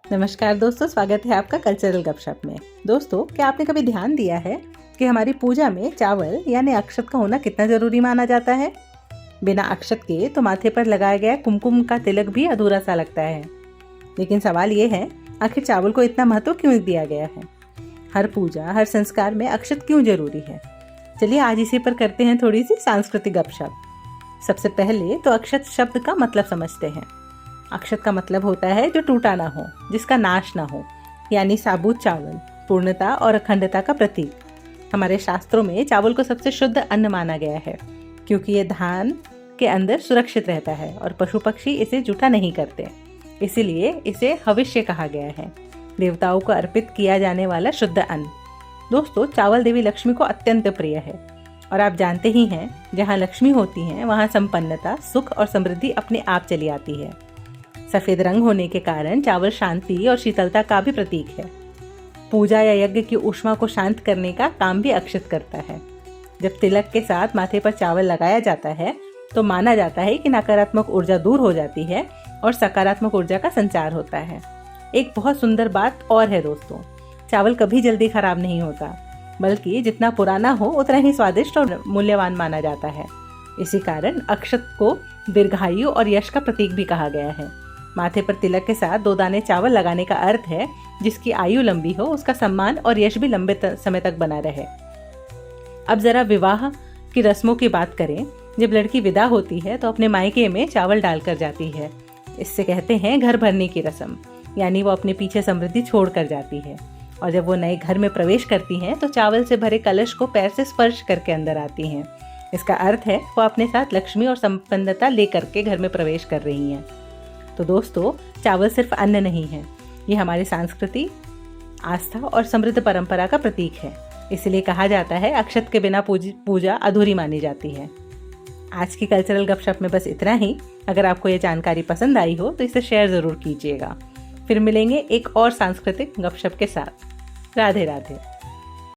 नमस्कार दोस्तों, स्वागत है आपका कल्चरल गपशप में। दोस्तों, क्या आपने कभी ध्यान दिया है कि हमारी पूजा में चावल यानी अक्षत का होना कितना जरूरी माना जाता है। बिना अक्षत के तो माथे पर लगाया गया कुमकुम का तिलक भी अधूरा सा लगता है। लेकिन सवाल ये है, आखिर चावल को इतना महत्व क्यों दिया गया है? हर पूजा, हर संस्कार में अक्षत क्यों जरूरी है? चलिए आज इसी पर करते हैं थोड़ी सी सांस्कृतिक गपशप। सबसे पहले तो अक्षत शब्द का मतलब समझते हैं। अक्षत का मतलब होता है जो टूटा ना हो, जिसका नाश ना हो, यानी साबुत चावल पूर्णता और अखंडता का प्रतीक। हमारे शास्त्रों में चावल को सबसे शुद्ध अन्न माना गया है, क्योंकि ये धान के अंदर सुरक्षित रहता है और पशु पक्षी इसे जूठा नहीं करते। इसीलिए इसे हविष्य कहा गया है, देवताओं को अर्पित किया जाने वाला शुद्ध अन्न। दोस्तों, चावल देवी लक्ष्मी को अत्यंत प्रिय है और आप जानते ही हैं, जहाँ लक्ष्मी होती हैं वहाँ संपन्नता, सुख और समृद्धि अपने आप चली आती है। सफेद रंग होने के कारण चावल शांति और शीतलता का भी प्रतीक है। पूजा या यज्ञ की ऊष्मा को शांत करने का काम भी अक्षत करता है। जब तिलक के साथ माथे पर चावल लगाया जाता है तो माना जाता है कि नकारात्मक ऊर्जा दूर हो जाती है और सकारात्मक ऊर्जा का संचार होता है। एक बहुत सुंदर बात और है दोस्तों, चावल कभी जल्दी खराब नहीं होता, बल्कि जितना पुराना हो उतना ही स्वादिष्ट और मूल्यवान माना जाता है। इसी कारण अक्षत को दीर्घायु और यश का प्रतीक भी कहा गया है। माथे पर तिलक के साथ 2 दाने चावल लगाने का अर्थ है जिसकी आयु लंबी हो, उसका सम्मान और यश भी लंबे समय तक बना रहे। अब जरा विवाह की रस्मों की बात करें। जब लड़की विदा होती है तो अपने मायके में चावल डालकर जाती है। इससे कहते हैं घर भरने की रस्म, यानी वो अपने पीछे समृद्धि छोड़ कर जाती है। और जब वो नए घर में प्रवेश करती हैं तो चावल से भरे कलश को पैर से स्पर्श करके अंदर आती हैं। इसका अर्थ है वो अपने साथ लक्ष्मी और संपन्नता लेकर के घर में प्रवेश कर रही हैं। तो दोस्तों, चावल सिर्फ अन्न नहीं है, ये हमारी संस्कृति, आस्था और समृद्ध परंपरा का प्रतीक है। इसलिए कहा जाता है अक्षत के बिना पूजा अधूरी मानी जाती है। आज की कल्चरल गपशप में बस इतना ही। अगर आपको ये जानकारी पसंद आई हो तो इसे शेयर ज़रूर कीजिएगा। फिर मिलेंगे एक और सांस्कृतिक गपशप के साथ। राधे राधे।